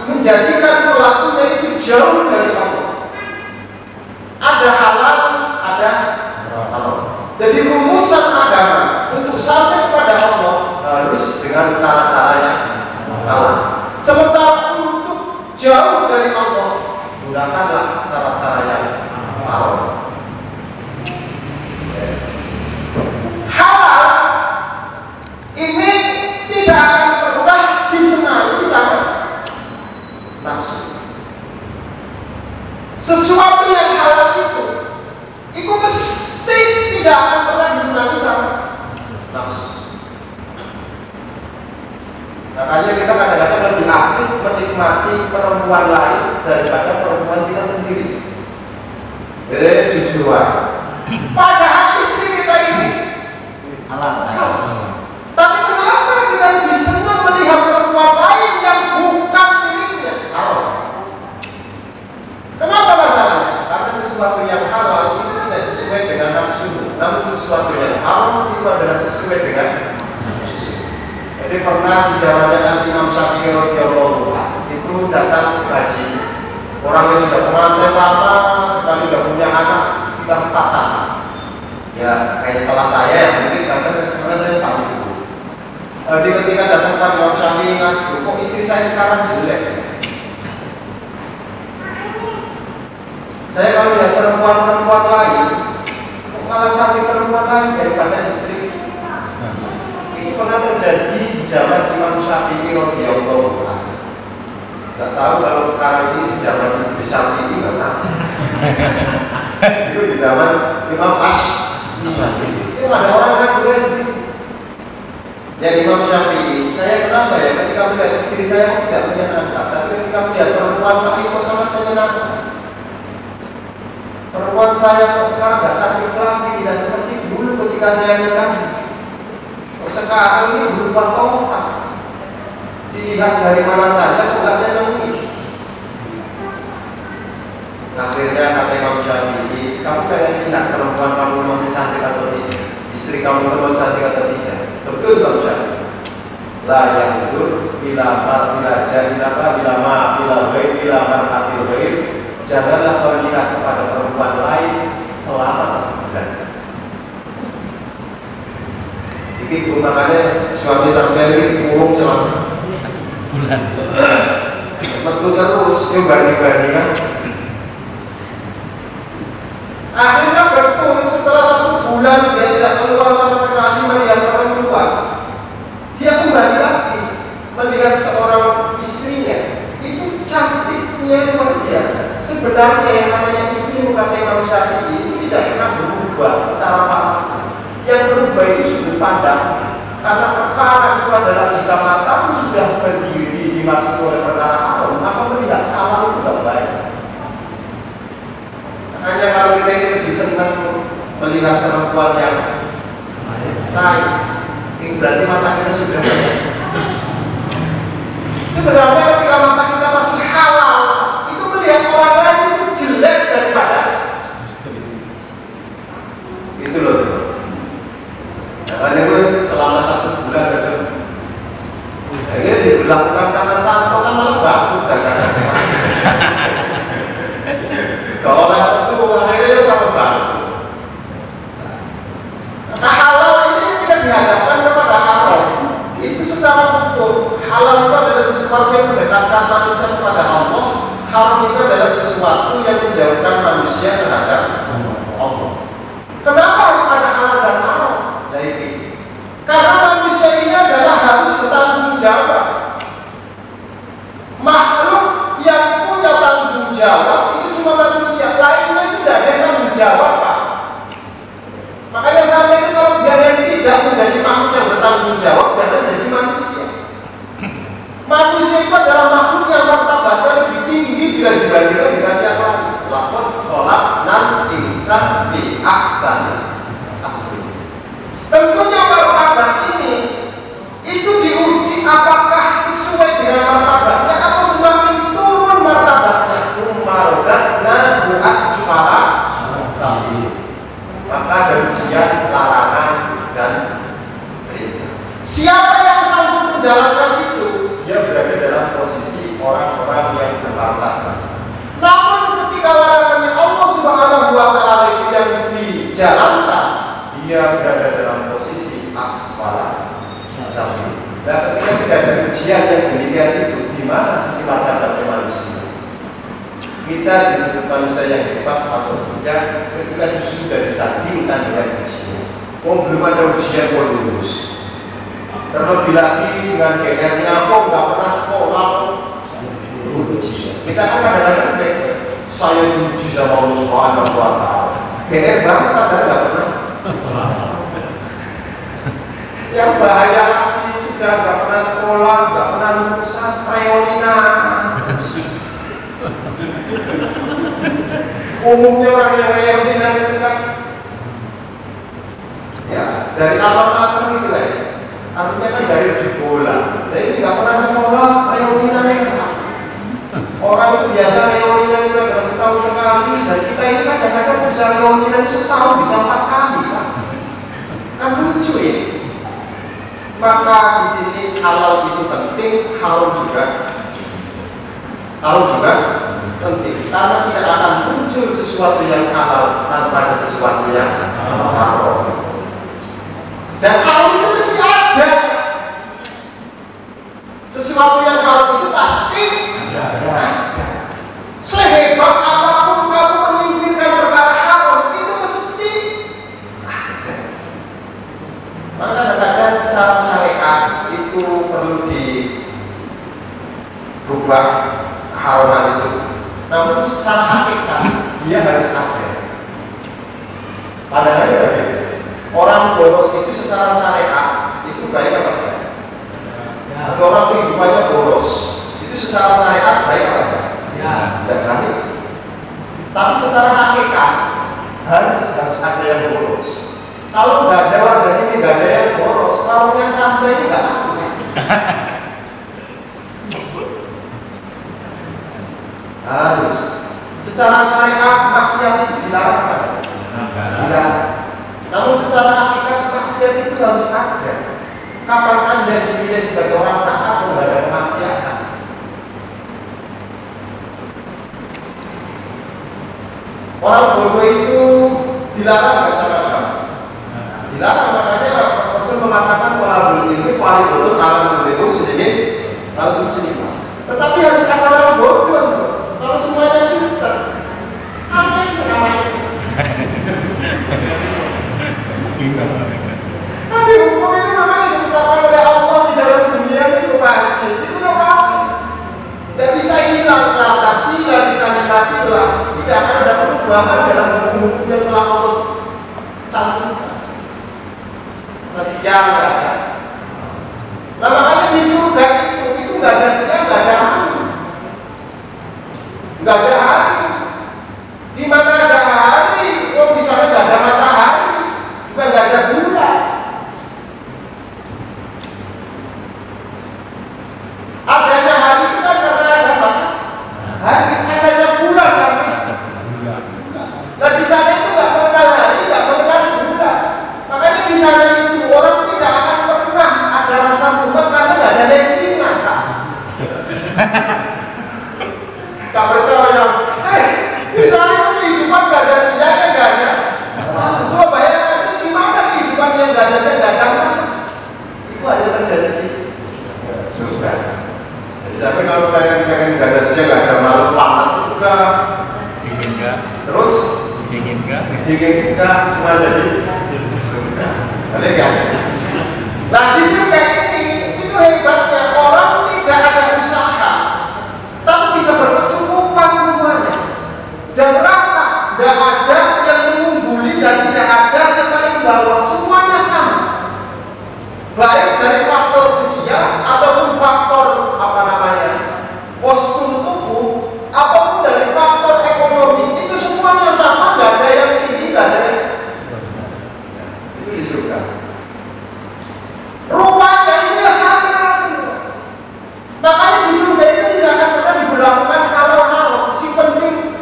Speaker 1: menjadikan pelakunya itu jauh dari Allah. Ada halal, ada haram. Jadi rumusan agama untuk sampai kepada Allah harus dengan cara-cara yang halal. Sementara untuk jauh dari Allah, gunakanlah cara-cara yang haram. Halal ini tidak akan pernah disenangi sama nafsu. Sesuatu yang halal itu mesti tidak akan pernah disenangi sama nafsu. Makanya kita kadang-kadang lebih asik menikmati perempuan lain daripada perempuan kita sendiri. Jujur. Padahal istri kita ini halal. Tapi kenapa kita lebih senang melihat perempuan lain yang bukan miliknya? Halal. Kenapa masalahnya? Karena sesuatu yang halal itu tidak sesuai dengan nafsu, namun sesuatu yang haram itu adalah sesuai dengan nafsu. Jadi pernah di zamannya Imam Syafi'i radhiyallahu anhu itu datang haji. Orang yang sudah pengantin lama sekali, sudah punya anak sekitar 4 anak. Ya kayak sekolah saya yang mungkin karena saya paling dulu. Jadi ketika datang Pak Imam Syafi'i ngaku, kok istri saya sekarang jelek? Saya kalau lihat perempuan-perempuan lain, kok malah cantik perempuan lain daripada istri. Itu pernah terjadi di zaman Imam Syafi'i radhiyallahu anhu. Gak tahu kalau sekarang ini di zaman Ibnu Syafi'i nggak tahu. Itu di zaman Imam Syafi'i. Itu ada orang yang begitu. Ya Imam Syafi'i, saya kenapa ya ketika melihat istri saya kok tidak menyenangkan, tapi ketika melihat perempuan lain kok sangat menyenangkan. Perempuan saya kok sekarang nggak cantik lagi, tidak seperti dulu ketika saya nikah. Kok sekarang ini berubah total. Dilihat dari mana saja kok nggak nyenengin. Akhirnya kata Imam Syafi'i, kamu pengen lihat perempuan kamu masih cantik atau tidak? Istri kamu masih cantik atau tidak? Betul Imam Syafi'i. La yandur bila mar'atil ghaib. Janganlah kau lihat kepada perempuan lain selama 1 bulan. Itu makanya suami sampai ini kurung selama 1 bulan. Betul terus, itu banding-bandingan. Akhirnya betul setelah 1 bulan dia tidak keluar sama sekali melihat perempuan. Dia kembali lagi melihat seorang istrinya. Itu cantiknya luar biasa. Sebenarnya yang namanya istri kata Imam Syafi'i itu tidak pernah berubah secara paksa. Yang berubah itu sudut pandang. Karena perkara itu adalah jika matamu sudah berdiri dimasuki oleh perkara haram, maka melihat halal itu tidak baik. Hanya kalau kita ini lebih senang melihat perempuan yang lain, ini berarti mata kita sudah banyak. Sebenarnya ketika mata kita masih halal, itu melihat orang lain itu jelek daripada itu loh. Makanya gue selama 1 bulan aja, akhirnya dilakukan sama Santo kan malah bagus kan? Kalau itu akhirnya kamu bagus. Nah halal ini tidak dihadapkan kepada haram. Itu secara hukum halal itu adalah sesuatu yang mendekatkan manusia kepada Allah. Haram itu adalah sesuatu yang menjauhkan manusia terhadap Allah. Kenapa harus ada halal dan haram? Karena manusia ini adalah harus bertanggung jawab. Makhluk yang punya tanggung jawab itu cuma manusia, lainnya itu tidak ada tanggung jawab, Pak. Makanya sampai itu kalau dia yang tidak menjadi makhluk yang bertanggung jawab, jangan jadi manusia. Manusia itu adalah makhluk yang martabatnya lebih tinggi bila dibandingkan dengan yang lain. Laqad khalaqnal insana fi ahsani taqwim. Tentunya martabat ini itu diuji apakah sesuai dengan martabatnya atau semakin turun martabatnya. Umarodatna bu'asfara sabi. Maka ada ujian, larangan dan Siapa yang sanggup menjalankan itu, dia berada dalam posisi orang-orang yang bermartabat. Namun ketika larangannya Allah Subhanahu wa Ta'ala itu yang dijalankan, dia berada dalam posisi asfala safil. Dan ketika tidak ada ujian yang demikian itu, di mana sisi martabatnya manusia? Kita disebut manusia yang hebat atau tidak ketika itu sudah disandingkan dengan ujian. Belum ada ujian mau lulus. Terlebih lagi dengan GR-nya, nggak pernah sekolah. Kita kan kadang-kadang saya diuji sama Allah Subhanahu wa Ta'ala. GR banget kadang nggak pernah. Yang bahaya lagi sudah nggak pernah sekolah, nggak pernah lulusan Reolina. Umumnya orang yang Reolina itu kan, ya dari alam mater gitu kan. Artinya kan dari uji bola. Tapi nggak pernah sekolah Reolina netra. Orang itu biasa Reolina itu adalah setahun sekali, dan kita ini kadang-kadang bisa Reolina setahun bisa 4 kali, Pak. Kan lucu ya. Maka di sini halal itu penting, haram juga penting. Karena tidak akan muncul sesuatu yang halal tanpa ada sesuatu yang haram. Dan haram itu mesti ada. Sesuatu yang haram itu pasti ada. Sehebat apapun kamu menyingkirkan perkara haram, itu mesti ada. Maka kadang-kadang secara syariat itu perlu dirubah keharaman itu. Namun secara hakikat dia harus ada. Padahal orang boros itu secara syariat itu baik apa tidak? Ada orang kehidupannya boros itu secara syariat baik apa tidak? Tidak baik. Tapi secara hakikat harus ada yang boros. Kalau nggak ada warga sini, nggak ada yang boros, warungnya sampai ini nggak laku. Harus. Secara syariat maksiat itu dilarang. Namun secara hakikat maksiat itu harus ada. Kapan Anda dinilai sebagai orang taat atau nggak ada kemaksiatan? Orang bodoh itu dilarang nggak sama kamu? Dilarang, makanya Rasul mengatakan walabul ilmi walibul alam bebus sedikit kalau muslimah. Tetapi harus ada orang bodoh. Kalau semuanya pintar, apa itu namanya? Tapi hukum itu namanya ditetapkan oleh Allah di dalam dunia itu wajib. Itu apa? Tidak bisa hilang lah, tapi lah tidak akan ada perubahan dalam hukum yang telah Allah cantumkan. Siang nggak ada. Nah makanya di surga itu nggak ada siang, nggak ada hari, nggak ada hari. Di mana ada hari, misalnya nggak ada matahari, juga nggak ada bulan. Adanya hari itu kan karena ada matahari, adanya bulan karena bulan. Dan di sana itu nggak mengenal hari, nggak mengenal bulan. Makanya di sana itu orang tidak akan pernah ada rasa mumet karena nggak ada lesinnya, Kak. Tak percaya. Di sana itu kehidupan nggak ada siangnya, nggak ada. Coba bayangkan terus gimana kehidupan yang nggak ada siang, nggak ada malam. Itu ada terjadi di surga. Tapi kalau pengen nggak ada siang, nggak ada malam, panas juga. Dingin nggak? Terus? Dingin nggak? Dingin nggak? Cuma jadi surga. Balik ya. Nah di surga ini itu hebatnya orang tidak ada usaha, tapi bisa berkecukupan semuanya dan rata. Tidak ada yang mengungguli dan tidak ada yang paling bawah. Semuanya sama. Baik dari faktor usia ataupun faktor postur tubuh ataupun dari faktor ekonomi, itu semuanya sama, nggak ada yang tinggi, nggak ada yang itu di surga. Rupanya itu ya sama semua. Makanya di surga itu tidak akan pernah diberlakukan halal-halal. Si penting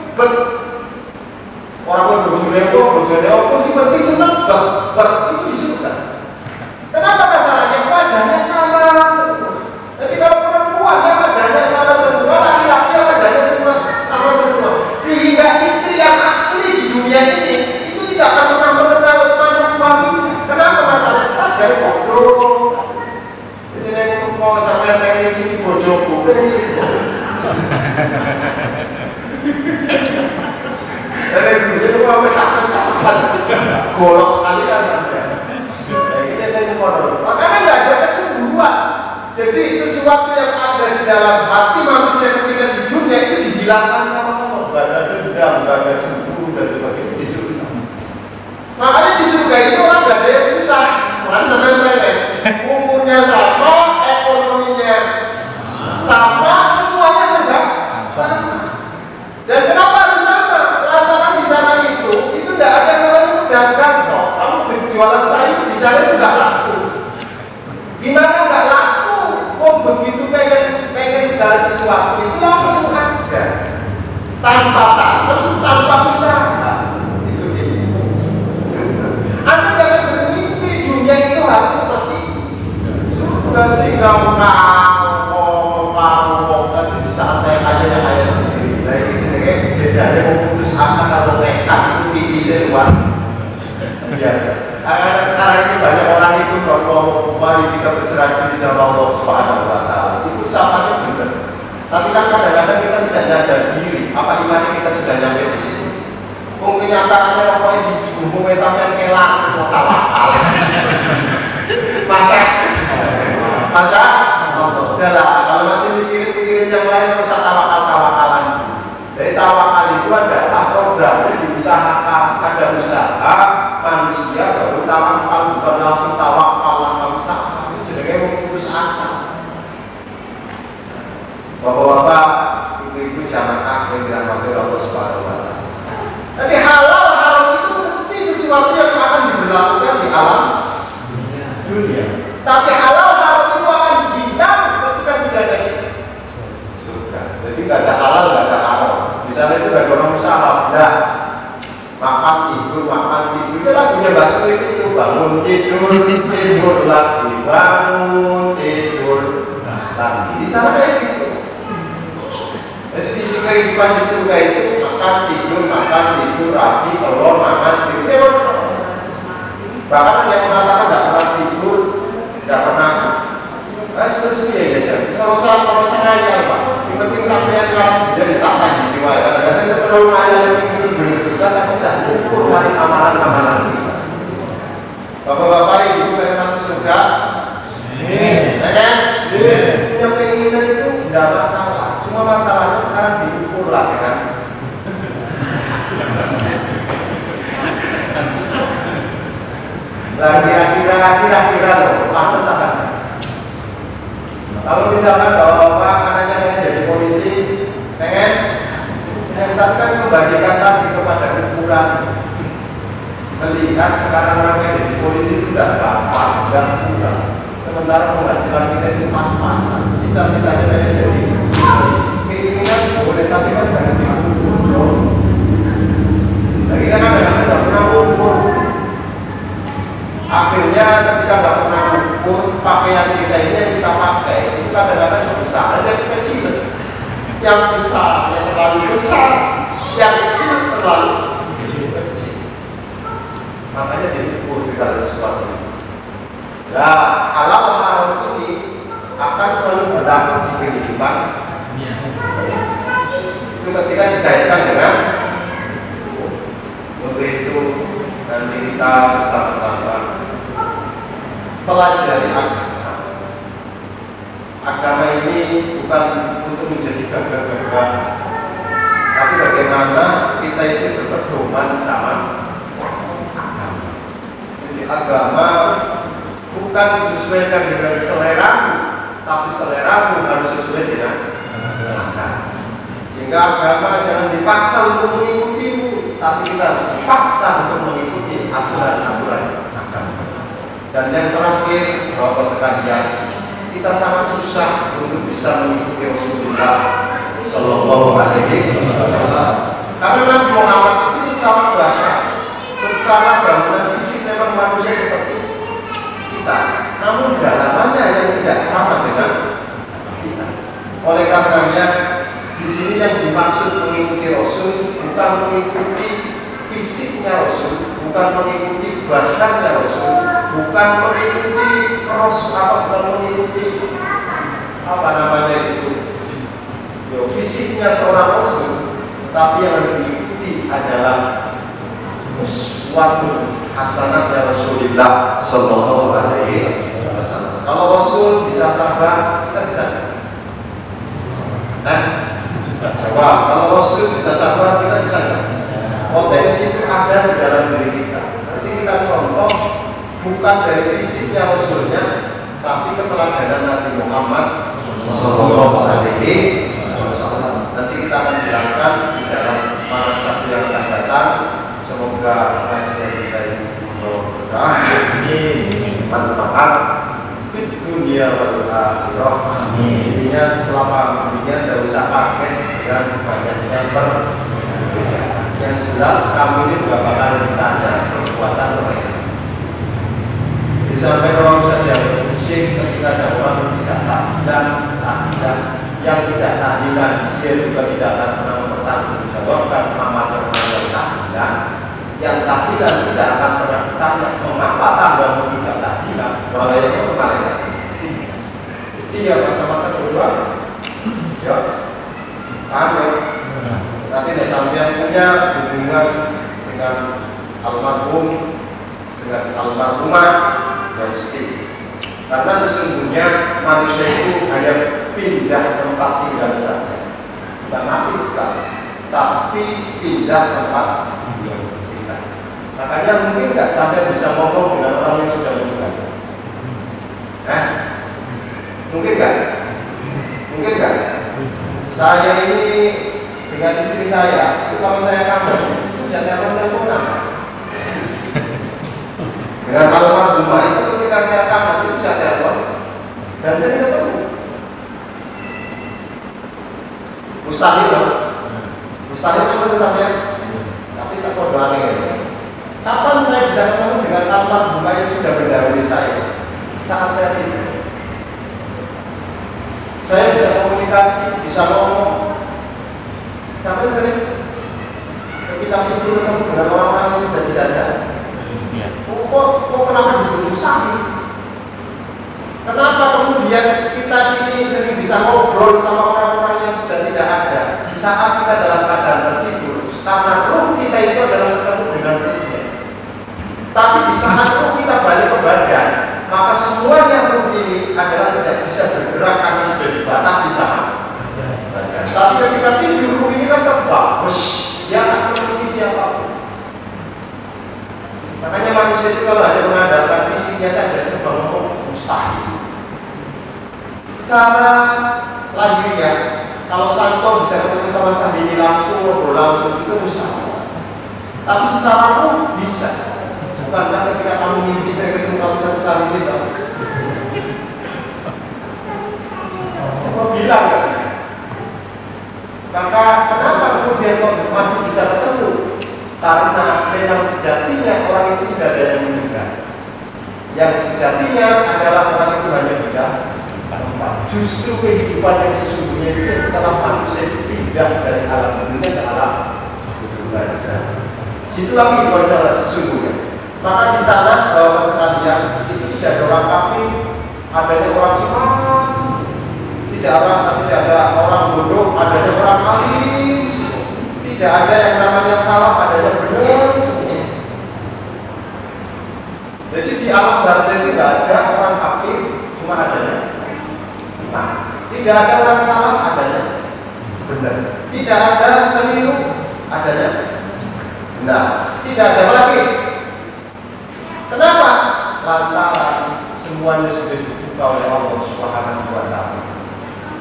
Speaker 1: orang bojone si penting seneng itu di surga. Kenapa masalahnya? Wajah biasanya bodoh. Jadi nek kok sampai pengen cici bojoku, pengen cici. Dari dulu itu mau pecah-pecah, golok sekali kan. Ini dari motor. Makanya nggak ada kecemburuan. Jadi sesuatu yang ada di dalam hati manusia ketika di dunia itu dihilangkan sama Allah. Nggak ada dendam, nggak ada cemburu dan sebagainya. Makanya di surga itu orang nggak ada yang susah. Makanya sampai pengen umurnya sama, ekonominya sama, semuanya serba sama. Dan kenapa harus sama? Lantaran di sana itu tidak ada namanya pedagang toh. Kamu berjualan sayur di sana itu nggak laku. Gimana nggak laku? Oh begitu pengen segala sesuatu itu langsung ada. Tanpa tanam, tanpa usaha. Itu dia. Anda jangan bermimpi dunia itu harus seperti surga sehingga kamu dan di saat saya kaya yang kaya sendiri. Nah ini sebenarnya bedanya mau putus asa kalau nekat itu tipisnya luar biasa. Karena ini banyak orang itu kalau mari kita berserah diri sama Allah Subhanahu Wa Taala itu ucapannya benar. Tapi kan kadang-kadang kita tidak nyadar diri apa iman kita sudah nyampe di sini. Mungkin kenyataannya pokoknya dijumbo sampai kelak mau tawakal. Masa udah lah, kalau masih mikirin yang lain nggak usah tawakal-tawakalan. Jadi tawakal itu adalah programnya diusahakan, ada usaha manusia baru tawakal, bukan langsung tawakal tanpa usaha. Itu jadi kayak putus asa. Bapak-bapak, ibu-ibu jamaah yang dirahmati Allah Subhanahu Wa Taala. Jadi halal haram itu mesti sesuatu yang akan diberlakukan di alam dunia. Tapi halal haram itu akan hilang ketika sudah ada surga. Jadi nggak ada halal, nggak ada haram. Di sana itu nggak ada orang usaha, belas. Makan tidur. Itu lagunya Basu itu bangun tidur, tidur lagi, bangun tidur lagi. Di sana kayak gitu. Jadi di kehidupan di surga itu makan tidur, rapi, telur, makan tidur. Bahkan ada yang mengatakan tidak pernah tidur, tidak pernah. Sesuai aja. Kalau sengaja Pak. Yang penting sampai yang jadi ditahan di jiwa. Kadang-kadang kita terlalu ngayal di surga, tapi tidak ukur dari amalan-amalan kita. Bapak-bapak ibu pengen masuk surga? Ya kan? Punya keinginan itu tidak masalah. Cuma masalahnya sekarang diukur lah ya kan. Nah kira-kira loh, pantas akan. Kalau misalkan bapak anaknya pengen jadi polisi, pengen, tapi kan membagikan tadi kepada ukuran. Melihat sekarang orang yang jadi polisi itu tidak gampang, tidak mudah. Sementara penghasilan kita itu pas-pasan. Cita-citanya pengen jadi keinginan boleh, tapi kan harus diukur. Nah kita kan tidak pernah ukur. Akhirnya ketika nggak pernah ukur pakaian kita ini yang kita pakai itu kadang-kadang besar dan kecil. Yang besar yang terlalu besar, yang kecil terlalu kecil. Makanya diukur segala sesuatu. Nah, halal haram ini akan selalu berlaku di kehidupan. Itu ketika dikaitkan dengan untuk itu nanti kita bersama-sama pelajari agama. Agama ini bukan untuk menjadi gagah-gagah, tapi bagaimana kita itu berpedoman sama agama. Jadi agama bukan disesuaikan dengan seleramu, tapi seleramu harus sesuai dengan agama. Sehingga agama jangan dipaksa untuk mengikutimu, tapi kita harus dipaksa untuk mengikuti aturan-aturan agama. Dan yang terakhir, Bapak sekalian, kita sangat susah untuk bisa mengikuti Rasulullah Shallallahu Alaihi Wasallam. Karena Nabi Muhammad itu secara bahasa, secara bangunan fisik memang manusia seperti kita, namun dalamannya yang tidak sama dengan kita. Oleh karenanya, di sini yang dimaksud mengikuti Rasul bukan mengikuti fisiknya Rasul, bukan mengikuti bahasanya Rasul, bukan mengikuti cross bukan mengikuti apa namanya itu fisiknya seorang Rasul, tapi yang harus diikuti adalah uswatun hasanah ya Rasulullah Sallallahu Alaihi Wasallam. Kalau Rasul bisa sabar, kita bisa. Coba kalau Rasul bisa sabar, kita bisa nggak? Potensi itu ada di dalam diri kita. Nanti kita contoh bukan dari fisiknya Rasulnya, tapi keteladanan Nabi Muhammad Sallallahu Alaihi Wasallam. Nanti kita akan jelaskan di dalam malam Sabtu yang akan datang. Semoga kajian kita ini bermanfaat di dunia wal akhirah. Intinya setelah paham dunia tidak usah pakai dengan banyaknya perbedaan. Yang jelas kami ini juga bakal ditanya perbuatan mereka. Sampai orang saja bermusik ketika ada orang yang tidak tahlilan, yang tidak tahlilan dia juga tidak akan pernah mempertanggungjawabkan amal yang tahlilan. Yang tahlilan tidak akan pernah ditanya mengapa tanggamu tidak tahlilan. Orang yang kemarin jadi ya masa-masa kedua ya paham ya. Tapi tidak sampai punya hubungan dengan almarhum, dengan almarhumah dan istri. Karena sesungguhnya manusia itu hanya pindah tempat tinggal saja, tidak mati bukan, tapi pindah tempat tinggal. Makanya mungkin nggak sampai bisa ngomong dengan orang yang sudah meninggal. Mungkin nggak? Mungkin nggak? Saya ini dengan istri saya, itu kalau saya kangen, itu tidak telepon-teleponan. Dengan almarhumah itu ketika saya kangen, itu saya telepon dan saya tidak tahu. Mustahil loh. Mustahil itu menurut saya, tapi tak kau doanya. Kapan saya bisa ketemu dengan almarhumah yang sudah mendahului saya? Saat saya tidur. Saya bisa komunikasi, bisa ngomong. Sampai sering ketika tidur ketemu dengan orang-orang yang sudah tidak ada. Kok kenapa disebut mustahil? Kenapa kemudian kita ini sering bisa ngobrol sama orang-orang yang sudah tidak ada di saat kita dalam keadaan tertidur? Karena ruh kita itu adalah ketemu dengan ruhnya. Tapi di saat ruh kita balik ke badan, maka semuanya ruh ini adalah tidak bisa bergerak karena sudah dibatasi sama. Tapi ketika tidur ruh ini kan terbang, dia akan menemui siapapun. Makanya manusia itu kalau hanya mengandalkan fisiknya saja serba ngomong mustahil. Secara lahiriah, kalau Santo bisa ketemu sama Sandini langsung, ngobrol langsung, itu mustahil. Tapi secara ruh bisa. Bukankah ketika kamu mimpi saya ketemu kamu sama Sandini itu? Apa bilang kan? Maka kenapa kemudian kok masih bisa ketemu? Karena memang sejatinya orang itu tidak ada yang meninggal. Yang sejatinya adalah orang itu hanya pindah tempat. Justru kehidupan yang sesungguhnya itu setelah manusia itu pindah dari alam dunia ke alam barzah. Situlah kehidupan yang sesungguhnya. Maka di sana bahwa sekalian itu tidak ada orang kafir, adanya orang iman, tidak ada orang bodoh, adanya orang alim. Tidak ada yang namanya salah, adanya benar semua. Jadi di alam barzah itu tidak ada orang kafir, cuma adanya. Nah, tidak ada orang salah, adanya benar. Tidak ada keliru, adanya benar. Tidak ada lagi. Kenapa? Lantaran semuanya sudah dibuka oleh Allah Subhanahu wa Ta'ala.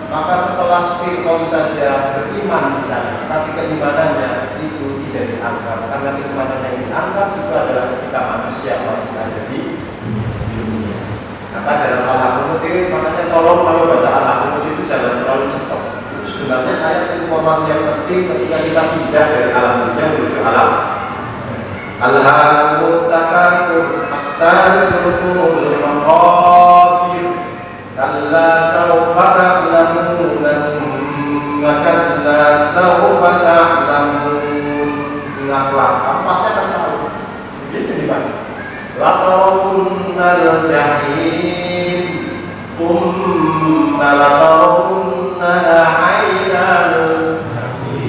Speaker 1: Maka setelah spiritual saja beriman di sana, tapi keimanannya itu tidak dianggap. Karena keimanan yang dianggap itu adalah ketika manusia masih ada di dunia. Maka dalam Al-Qur'an, makanya tolong kalau baca Al-Qur'an itu jangan terlalu cepat. Sebenarnya ayat informasi yang penting ketika kita pindah dari alam dunia menuju alam Alhamdulillah takatsur hatta zurtumul maqabir. Kalla sawfa ta'lamun, kalla sawfa ta'lamun. Ingatlah, kamu pasti akan tahu. Begitu nih Pak. La tarawun al-jahim thumma latarawunnaha 'ainal.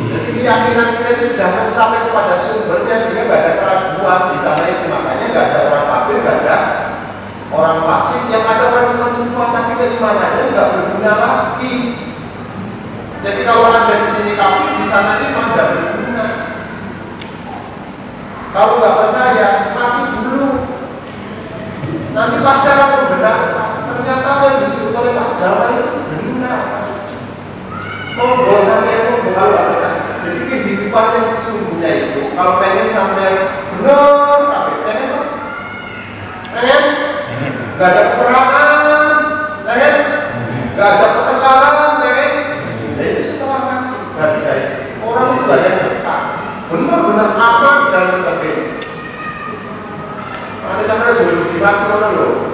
Speaker 1: Jadi keyakinan kita itu sudah sampai kepada sumbernya sehingga nggak ada keraguan di sana itu. Makanya nggak ada orang kafir, nggak ada orang fasik, yang ada orang iman semua, tapi keimanannya nggak berguna lagi. Jadi kalau ada di sini kafir, di sana iman nggak berguna. Kalau nggak percaya, mati dulu. Nanti pasti akan membenarkan. Ternyata yang disebut oleh Pak Jawa itu benar. Monggo sampai kalau nggak percaya. Jadi kehidupan yang sesungguhnya itu, kalau pengen sampai benar, tapi pengen nggak ada peperangan, nggak ada pertengkaran, nah itu setelah mati. Berarti orang bisa yang dekat, benar-benar aman dan sebagainya. Nanti sampai dulu dimati orang loh.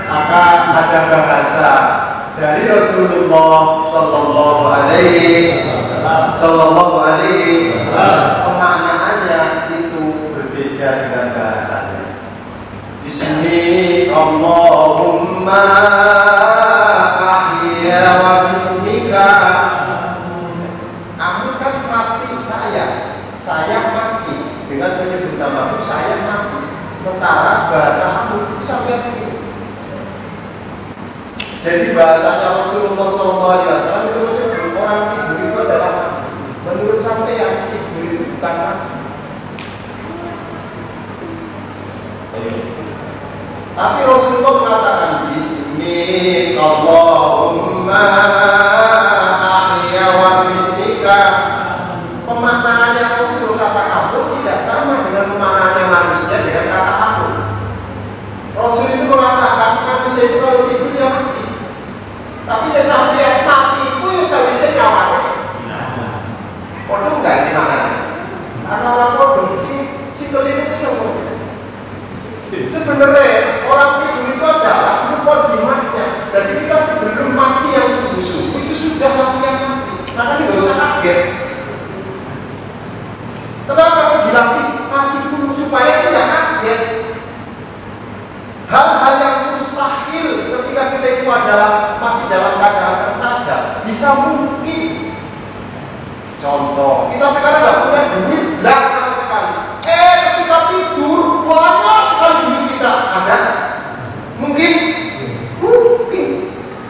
Speaker 1: Maka ada bahasa dari Rasulullah Sallallahu Alaihi Wasallam, pemaknaannya itu berbeda dengan bahasanya. Bismi Allahumma ahya wa bismika. Kamu kan mati, saya mati dengan menyebut namamu, saya mati. Sementara bahasa kamu sampai itu. Jadi bahasanya Rasulullah SAW itu menyebut orang tidur itu adalah mati. Menurut sampean tidur itu bukan mati. Tapi Rasulullah mengatakan Bismi Allahumma ahya wa bismika. Pemaknaannya Rasul kata kamu tidak sama dengan pemaknaannya manusia dengan kata aku. Rasul itu mengatakan manusia itu kalau tidur dia mati. Tapi dia sampai mati itu yang bisa nyawa. Kodong nggak di mana? Karena orang kodong si telinga itu semua. Sebenarnya orang tidur itu adalah mukadimahnya. Jadi kita sebelum mati yang sungguh-sungguh itu sudah latihan mati. Makanya nggak usah kaget. Kenapa kamu dilatih mati dulu supaya tidak kaget? Hal-hal yang mustahil ketika kita itu adalah masih dalam keadaan tersadar bisa mungkin. Contoh, kita sekarang nggak punya duit belas sama sekali. Ketika tidur banyak sekali duit kita ada. Mungkin.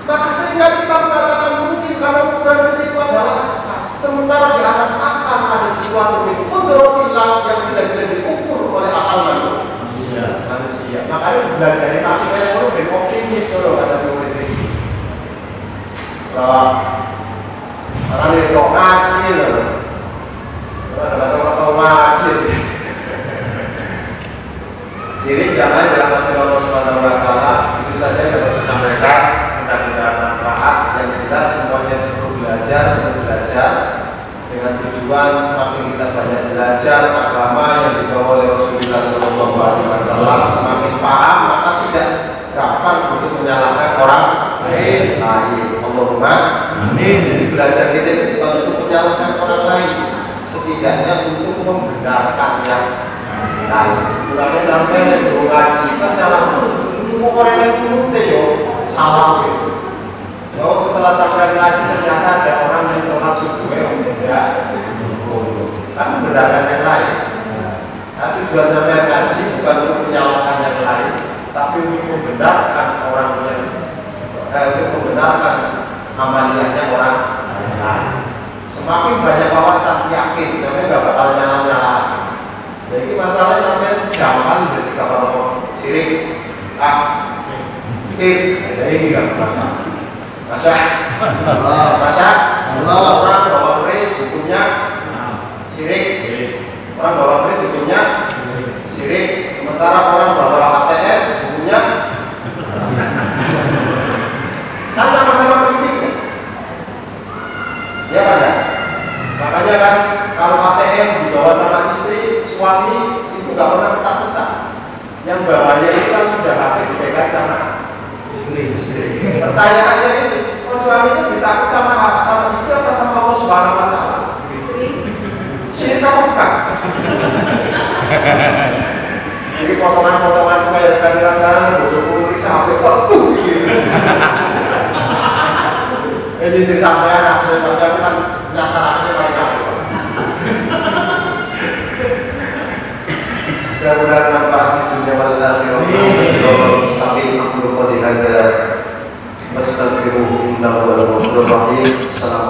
Speaker 1: Maka sehingga kita mengatakan mungkin karena ukuran itu adalah sementara di atas akal ada sesuatu yang kudratillah yang tidak bisa diukur oleh akal manusia. Makanya belajarnya pasti kayak orang ben optimis dulu kata murid ini. Makanya itu ngaji loh. Kata-kata ngaji. Jadi jangan dirahmati Allah Subhanahu Wa Taala. Itu saja yang dapat saya sampaikan. Mudah-mudahan manfaat. Yang jelas semuanya perlu belajar dengan tujuan semakin kita banyak belajar agama yang dibawa oleh Rasulullah SAW, semakin paham maka tidak gampang untuk menyalahkan orang lain. Allahumma amin. Jadi belajar kita itu bukan untuk menyalahkan orang lain, setidaknya untuk membenarkan yang lain. Kurangnya sampai yang ngaji kan nyala mau orang yang turun deh yo salah gitu. Oh, setelah sampai ngaji ternyata ada orang yang sholat subuh ya, kan membenarkan yang lain. Nah, tujuan sampai ngaji bukan untuk menyalahkan yang lain, tapi untuk membenarkan orang yang untuk membenarkan amaliyahnya orang lain. Semakin banyak wawasan yakin, sampai nggak bakal nyala-nyala. Jadi masalahnya sampai gampang jadi kalau sirik, ada ini nggak masalah. Orang bawa keris hukumnya syirik. Orang bawa keris hukumnya syirik. Sementara orang bawa ATM hukumnya kan sama-sama penting. Ya kan ya? Makanya kan kalau ATM dibawa sama istri, suami itu nggak pernah ketakutan. Yang bawanya itu kan sudah hati dipegang sama istri. Pertanyaannya ini, suami itu ditakut sama istri apa sama Allah Subhanahu Wa Taala? Syirik apa bukan? kadang-kadang bojoku iki sampe waduh iki. Jadi sampean asli tapi aku kan nyasarannya paling capek. Mudah-mudahan manfaat di dunia wal akhirah. Bismillahirrahmanirrahim. Mustaqim aku qad hada. Wastaghfiruhu innahu huwal ghafurur rahim. Assalamualaikum